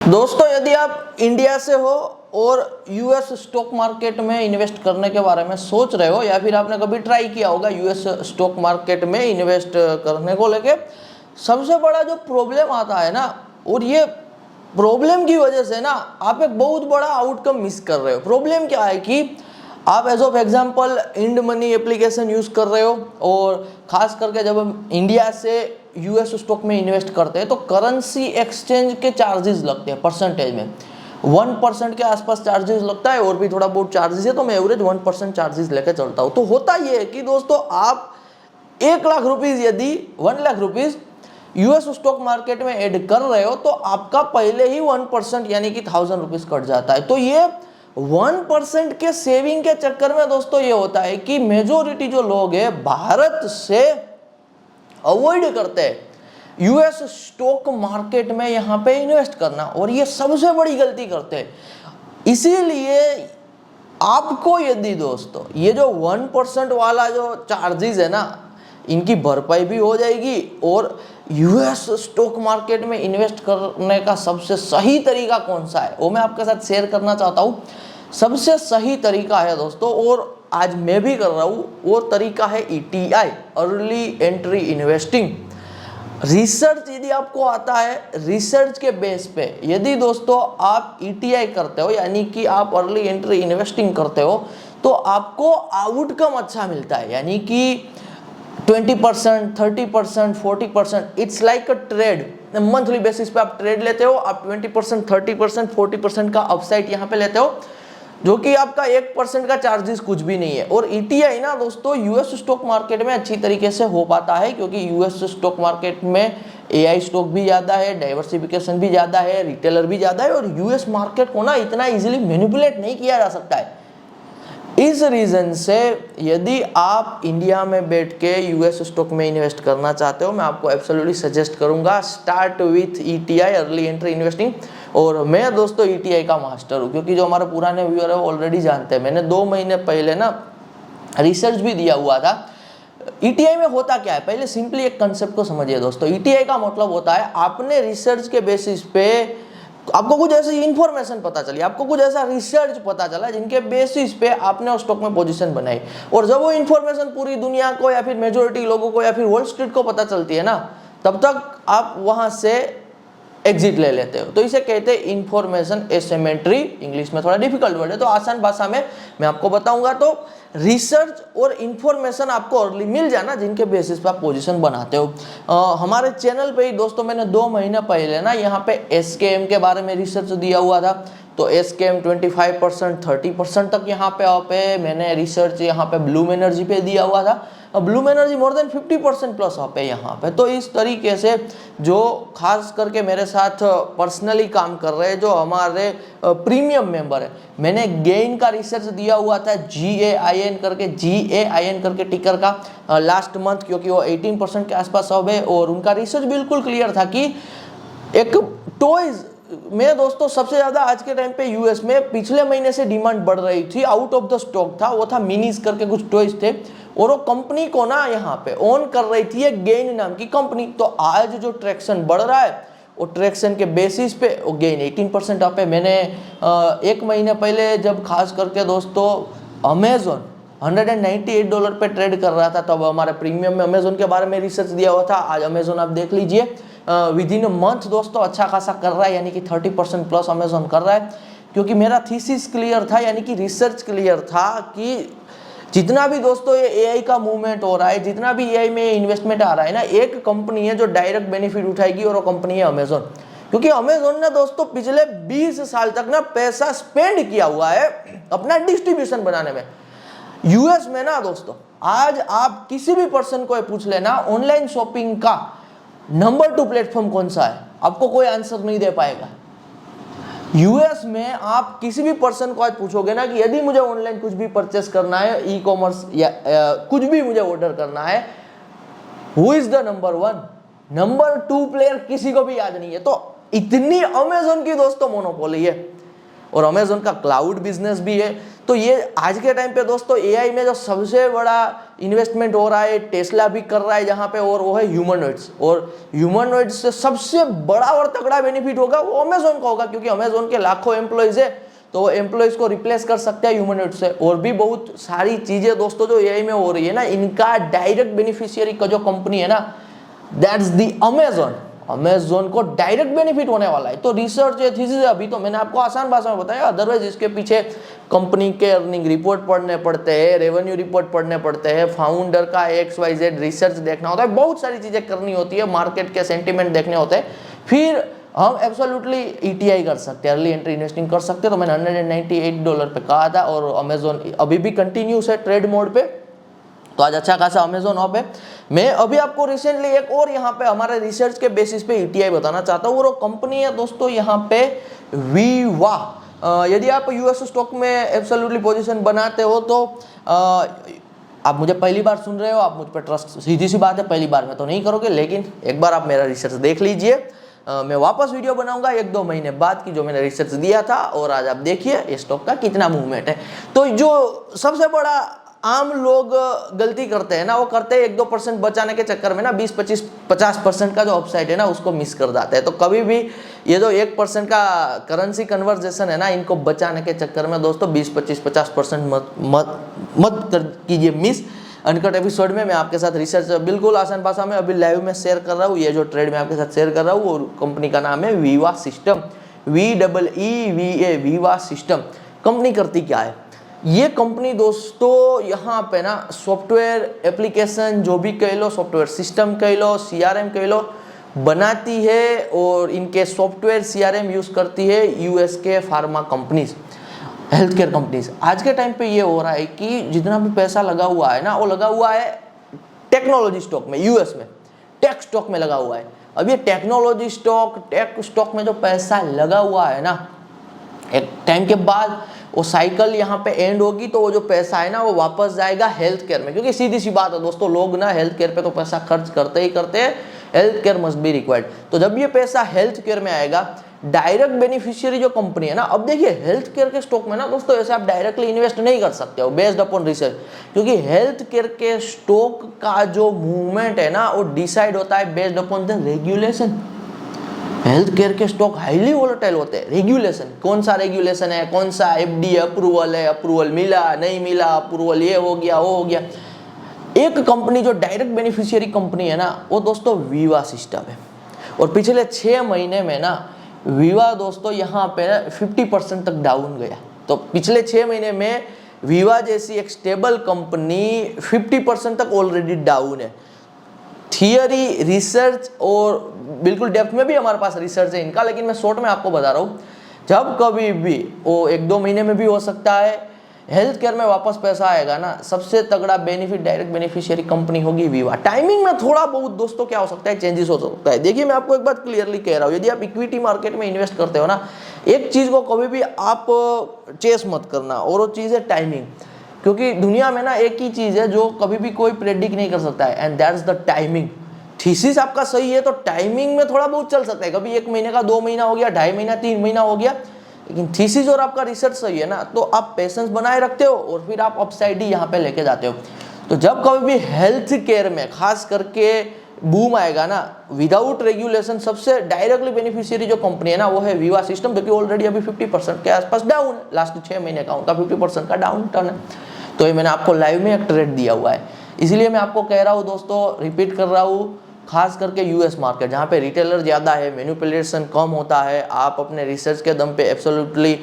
दोस्तों, यदि आप इंडिया से हो और यूएस स्टॉक मार्केट में इन्वेस्ट करने के बारे में सोच रहे हो या फिर आपने कभी ट्राई किया होगा यूएस स्टॉक मार्केट में इन्वेस्ट करने को लेके, सबसे बड़ा जो प्रॉब्लम आता है ना, और ये प्रॉब्लम की वजह से ना आप एक बहुत बड़ा आउटकम मिस कर रहे हो। प्रॉब्लम क्या है कि आप as of example INDmoney application use कर रहे हो और ख़ास करके जब हम इंडिया से यूएस स्टॉक में इन्वेस्ट करते हैं तो करेंसी एक्सचेंज के चार्जेस लगते हैं परसेंटेज में 1% के आसपास चार्जेस लगता है, और भी थोड़ा बहुत चार्जेस है, तो मैं एवरेज 1% चार्जेस लेके चलता हूँ। तो होता ये है कि दोस्तों, आप 1 लाख रुपीज़ यदि 1 lakh rupees US stock market में ऐड कर रहे हो तो आपका पहले ही 1% यानी कि 1000 रुपीज़ कट जाता है। तो ये 1% के सेविंग के चक्कर में दोस्तों ये होता है कि मेजोरिटी जो लोग हैं भारत से अवॉइड करते हैं यूएस स्टॉक मार्केट में यहाँ पे इन्वेस्ट करना, और ये सबसे बड़ी गलती करते हैं। इसीलिए आपको यदि दोस्तों ये जो 1% वाला जो चार्जेस है ना, इनकी भरपाई भी हो जाएगी, और यूएस स्टॉक मार्केट में इन्वेस्ट करने का सबसे सही तरीका कौन सा है वो मैं आपके साथ शेयर करना चाहता हूँ। सबसे सही तरीका है दोस्तों, और आज मैं भी कर रहा हूँ, वो तरीका है ETI, early entry investing. Research यदि आपको आता है, रिसर्च के बेस पे यदि दोस्तों आप ETI करते हो यानी कि आप अर्ली एंट्री इन्वेस्टिंग करते हो तो आपको आउटकम अच्छा मिलता है, यानी कि 20%, 30%, 40%। It's like a trade. Monthly basis पे आप ट्रेड लेते हो, आप 20%, 30%, 40% का अपसाइड यहाँ पे लेते हो, जो कि आपका 1% का चार्जेस कुछ भी नहीं है। और ETI ना दोस्तों यूएस स्टॉक मार्केट में अच्छी तरीके से हो पाता है, क्योंकि यूएस स्टॉक मार्केट में AI स्टॉक भी ज़्यादा है, डाइवर्सिफिकेशन भी ज़्यादा है, रिटेलर भी ज़्यादा है, और यूएस मार्केट को ना इतना इजीली मैनिपुलेट नहीं किया जा सकता है। इस रीज़न से यदि आप इंडिया में बैठ के यूएस स्टॉक में इन्वेस्ट करना चाहते हो, मैं आपको एब्सोल्युटली सजेस्ट करूंगा start with ETI, early entry investing. और मैं दोस्तों ETI का मास्टर हूँ, क्योंकि जो हमारे पुराने व्यूअर है वो ऑलरेडी जानते हैं। मैंने 2 महीने पहले ना रिसर्च भी दिया हुआ था। ETI में होता क्या है, पहले सिंपली एक कंसेप्ट को समझिए दोस्तों। ETI का मतलब होता है आपने रिसर्च के बेसिस पे आपको कुछ ऐसी इंफॉर्मेशन पता चली, आपको कुछ ऐसा रिसर्च पता चला जिनके बेसिस पे आपने उस स्टॉक में पोजीशन बनाई, और जब वो इंफॉर्मेशन पूरी दुनिया को या फिर मेजोरिटी लोगों को या फिर वॉल स्ट्रीट को पता चलती है ना, तब तक आप वहां से एग्जिट ले लेते हो। तो इसे कहते हैं इंफॉर्मेशन एसिमेट्री। इंग्लिश में थोड़ा डिफिकल्ट वर्ड है, तो आसान भाषा में मैं आपको बताऊंगा। तो रिसर्च और इंफॉर्मेशन आपको अर्ली मिल जाए ना, जिनके बेसिस पे आप पोजीशन बनाते हो। हमारे चैनल पे ही दोस्तों मैंने 2 महीने पहले ना यहाँ पे SKM के बारे में रिसर्च दिया हुआ था। तो SKM 25%, 30% तक यहाँ पे अप है। मैंने रिसर्च यहाँ पे ब्लूम एनर्जी पे दिया हुआ था, Bloom energy more than 50% plus up है यहाँ पे। तो इस तरीके से जो खास करके मेरे साथ पर्सनली काम कर रहे हैं, जो हमारे प्रीमियम मेंबर है, मैंने गेन का रिसर्च दिया हुआ था GAIN करके टिकर का लास्ट मंथ, क्योंकि वो 18% के आसपास अब है। और उनका रिसर्च बिल्कुल क्लियर था कि एक टॉयज में दोस्तों सबसे ज्यादा आज के टाइम पे यूएस में पिछले महीने से डिमांड बढ़ रही थी, आउट ऑफ द स्टॉक था, वो था मिनीज करके कुछ टॉयज थे, और वो कंपनी को ना यहाँ पे ओन कर रही थी एक गेन नाम की कंपनी। तो आज जो ट्रैक्शन बढ़ रहा है, वो ट्रैक्शन के बेसिस पे वो गेन 18% अप है। मैंने 1 महीने पहले जब खास करके दोस्तों अमेजोन $198 पे ट्रेड कर रहा था, तब हमारे प्रीमियम में अमेजोन के बारे में रिसर्च दिया हुआ था। आज अमेजोन आप देख लीजिए विद इन अ मंथ दोस्तों अच्छा खासा कर रहा है, यानी कि 30% प्लस अमेजोन कर रहा है। क्योंकि मेरा थीसिस क्लियर था, यानी कि रिसर्च क्लियर था कि जितना भी दोस्तों ये AI का मूवमेंट हो रहा है, जितना भी AI में इन्वेस्टमेंट आ रहा है ना, एक कंपनी है जो डायरेक्ट बेनिफिट उठाएगी, और वो कंपनी है अमेजोन। क्योंकि अमेजोन ने दोस्तों पिछले 20 साल तक ना पैसा स्पेंड किया हुआ है अपना डिस्ट्रीब्यूशन बनाने में। यूएस में ना दोस्तों आज आप किसी भी पर्सन को पूछ लेना ऑनलाइन शॉपिंग का नंबर 2 प्लेटफॉर्म कौन सा है, आपको कोई आंसर नहीं दे पाएगा। यूएस में आप किसी भी पर्सन को आज पूछोगे ना कि यदि मुझे ऑनलाइन कुछ भी परचेस करना है, ई-कॉमर्स या कुछ भी मुझे ऑर्डर करना है, who is the number 1, number 2 player किसी को भी याद नहीं है। तो इतनी अमेजोन की दोस्तों मोनोपोली है, और अमेजोन का क्लाउड बिजनेस भी है। तो ये आज के टाइम पे दोस्तों AI में जो सबसे बड़ा इन्वेस्टमेंट हो रहा है, टेस्ला भी कर रहा है जहां पे, और वो है ह्यूमनॉइड्स। और ह्यूमनॉइड्स से सबसे बड़ा और तगड़ा बेनिफिट होगा वो अमेजोन का होगा, क्योंकि अमेजोन के लाखों एम्प्लॉइज है, तो एम्प्लॉइज को रिप्लेस कर सकते हैं ह्यूमनॉइड से। और भी बहुत सारी चीजें दोस्तों जो एआई में हो रही है ना, इनका डायरेक्ट बेनिफिशियरी का जो कंपनी है ना, दैट्स द अमेजोन। अमेजोन को डायरेक्ट बेनिफिट होने वाला है। तो रिसर्च थीसिस अभी तो मैंने आपको आसान भाषा में बताया, अदरवाइज इसके पीछे कंपनी के अर्निंग रिपोर्ट पढ़ने पड़ते हैं, रेवेन्यू रिपोर्ट पढ़ने पड़ते हैं, फाउंडर का XYZ रिसर्च देखना होता है, बहुत सारी चीजें करनी होती है, मार्केट के सेंटिमेंट देखने होते हैं, फिर हम एब्सोल्युटली ETI कर सकते हैं, अर्ली एंट्री इन्वेस्टिंग कर सकते हैं। तो मैंने $198 पे कहा था, और अमेजोन अभी भी कंटिन्यूस है ट्रेड मोड पे, तो आज अच्छा खासा अमेजोन अप है। मैं अभी आपको रिसेंटली एक और यहाँ पे हमारे रिसर्च के बेसिस पे ETI बताना चाहता हूँ, और वो कंपनी है दोस्तों यहाँ पे वीवा। यदि आप US स्टॉक में एब्सोल्युटली पोजीशन बनाते हो तो आप मुझे पहली बार सुन रहे हो, आप मुझ पर ट्रस्ट, सीधी सी बात है पहली बार में तो नहीं करोगे, लेकिन एक बार आप मेरा रिसर्च देख लीजिए। मैं वापस वीडियो बनाऊंगा 1-2 महीने बाद की, जो मैंने रिसर्च दिया था, और आज आप देखिए इस स्टॉक का कितना मूवमेंट है। तो जो सबसे बड़ा आम लोग गलती करते हैं ना, वो करते हैं 1-2% बचाने के चक्कर में ना 20-25-50% का जो अपसाइड है ना उसको मिस कर जाते हैं। तो कभी भी ये जो 1% का करेंसी कन्वर्जेशन है ना, इनको बचाने के चक्कर में दोस्तों 20-25-50% मत कीजिए मिस। अनकट एपिसोड में मैं आपके साथ रिसर्च बिल्कुल आसान भाषा में अभी लाइव में शेयर कर रहा हूँ। ये जो ट्रेड में आपके साथ शेयर कर रहा हूँ, वो कंपनी का नाम है Viva system, VEEVA, Viva system. Company करती क्या है ये कंपनी दोस्तों, यहाँ पे ना सॉफ्टवेयर एप्लीकेशन जो भी कह लो, सॉफ्टवेयर सिस्टम कह लो, CRM कह लो, बनाती है, और इनके सॉफ्टवेयर CRM यूज करती है US के pharma companies, health care companies. आज के टाइम पे ये हो रहा है कि जितना भी पैसा लगा हुआ है ना, वो लगा हुआ है टेक्नोलॉजी स्टॉक में, US में टेक स्टॉक में लगा हुआ है। अब ये टेक्नोलॉजी स्टॉक, टेक स्टॉक में जो पैसा लगा हुआ है ना, एक टाइम के बाद वो साइकिल यहाँ पे एंड होगी, तो वो जो पैसा है ना वो वापस जाएगा हेल्थ केयर में। क्योंकि सीधी सी बात है दोस्तों, लोग ना हेल्थ केयर पे तो पैसा खर्च करते ही करते हैं, health care must be required. तो जब ये पैसा हेल्थ केयर में आएगा, डायरेक्ट बेनिफिशियरी जो कंपनी है ना, अब देखिए हेल्थ केयर के स्टॉक में ना दोस्तों ऐसे आप डायरेक्टली इन्वेस्ट नहीं कर सकते हो बेस्ड अपॉन रिसर्च, क्योंकि हेल्थ केयर के स्टॉक का जो मूवमेंट है ना वो डिसाइड होता है based upon the regulation. Health care के स्टॉक हाईली वोलेटाइल होते हैं। रेगुलेशन, कौन सा रेगुलेशन है, कौन सा FDA अप्रूवल है, अप्रूवल मिला नहीं मिला, अप्रूवल ये हो गया वो हो गया। एक कंपनी जो डायरेक्ट बेनिफिशियरी कंपनी है ना, वो दोस्तों वीवा सिस्टम है। और पिछले 6 महीने में ना वीवा दोस्तों यहाँ पे 50% तक डाउन गया। तो पिछले 6 महीने में वीवा जैसी एक स्टेबल कंपनी 50% तक ऑलरेडी डाउन है। थियरी, रिसर्च और बिल्कुल डेप्थ में भी हमारे पास रिसर्च है इनका, लेकिन मैं शॉर्ट में आपको बता रहा हूँ, जब कभी भी वो 1-2 महीने में भी हो सकता है, हेल्थ केयर में वापस पैसा आएगा ना, सबसे तगड़ा बेनिफिट डायरेक्ट बेनिफिशियरी कंपनी होगी वीवा। टाइमिंग में थोड़ा बहुत दोस्तों क्या हो सकता है, चेंजेस हो सकता है। देखिए मैं आपको एक बात क्लियरली कह रहा हूँ, यदि आप इक्विटी मार्केट में इन्वेस्ट करते हो ना, एक चीज को कभी भी आप चेस मत करना, और वो चीज है टाइमिंग। क्योंकि दुनिया में ना एक ही चीज है जो कभी भी कोई प्रेडिक्ट नहीं कर सकता है, and that's the timing. Thesis आपका सही है तो टाइमिंग में थोड़ा बहुत चल सकता है, कभी 1 महीने का 2 महीना हो गया, 2.5 महीना 3 महीना हो गया, लेकिन थीसिस और आपका रिसर्च सही है ना, तो आप पेशेंस बनाए रखते हो और फिर आप अपसाइड ही यहाँ पे लेके जाते हो। तो जब कभी भी हेल्थ केयर में खास करके बूम आएगा ना, विदाउट रेगुलेशन सबसे डायरेक्टली बेनिफिशियरी जो कंपनी है ना वो है वीवा सिस्टम, जो कि ऑलरेडी अभी 50% के आसपास डाउन है। लास्ट 6 महीने का उनका 50% का डाउन टर्न है। तो ये मैंने आपको लाइव में एक ट्रेड दिया हुआ है, इसीलिए मैं आपको कह रहा हूँ दोस्तों, रिपीट कर रहा हूँ, खास करके US मार्केट जहाँ पे रिटेलर ज़्यादा है, मैनिपुलेशन कम होता है, आप अपने रिसर्च के दम पे एब्सोल्युटली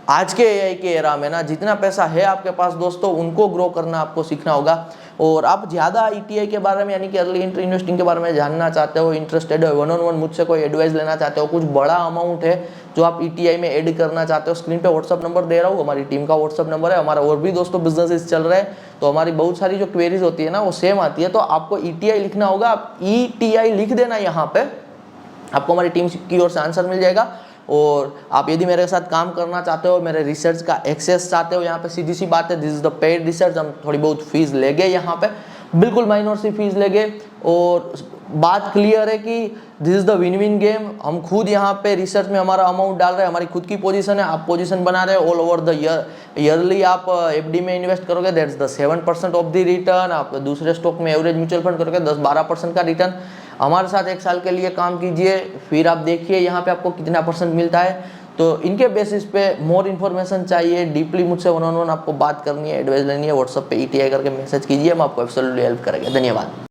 आज के AI के एरा में ना जितना पैसा है आपके पास दोस्तों, उनको ग्रो करना आपको सीखना होगा। और आप ज़्यादा ETI के बारे में यानी कि अर्ली एंट्री इन्वेस्टिंग के बारे में जानना चाहते हो, इंटरेस्टेड हो, 1-on-1 मुझसे कोई एडवाइस लेना चाहते हो, कुछ बड़ा अमाउंट है जो आप ETI में ऐड करना चाहते हो, स्क्रीन पे व्हाट्सअप नंबर दे रहा हूँ, हमारी टीम का व्हाट्सअप नंबर है। हमारा और भी दोस्तों बिजनेसेस चल रहे हैं, तो हमारी बहुत सारी जो क्वेरीज होती है ना वो सेम आती है। तो आपको ETI लिखना होगा, आप ETI लिख देना, यहाँ पे आपको हमारी टीम की ओर से आंसर मिल जाएगा। और आप यदि मेरे साथ काम करना चाहते हो, मेरे रिसर्च का एक्सेस चाहते हो, यहाँ पे सीधी सी बात है, this is the paid research, हम थोड़ी बहुत फीस लेंगे, यहाँ पे बिल्कुल माइनर सी फीस लेंगे। और बात क्लियर है कि this is the win win game. हम खुद यहाँ पे रिसर्च में हमारा अमाउंट डाल रहे हैं, हमारी खुद की पोजीशन है, आप पोजीशन बना रहे हो all over the year. Yearly आप एफडी में इन्वेस्ट करोगे, that's the 7% of the return. आप दूसरे स्टॉक में एवरेज म्यूचुअल फंड करोगे 10-12% का रिटर्न। हमारे साथ 1 साल के लिए काम कीजिए, फिर आप देखिए यहाँ पे आपको कितना % मिलता है। तो इनके बेसिस पे मोर इन्फॉर्मेशन चाहिए, डीपली मुझसे 1-on-1 आपको बात करनी है, एडवाइस लेनी है, व्हाट्सएप पे ETI करके मैसेज कीजिए, हम आपको एब्सोल्युटली हेल्प करेंगे। धन्यवाद।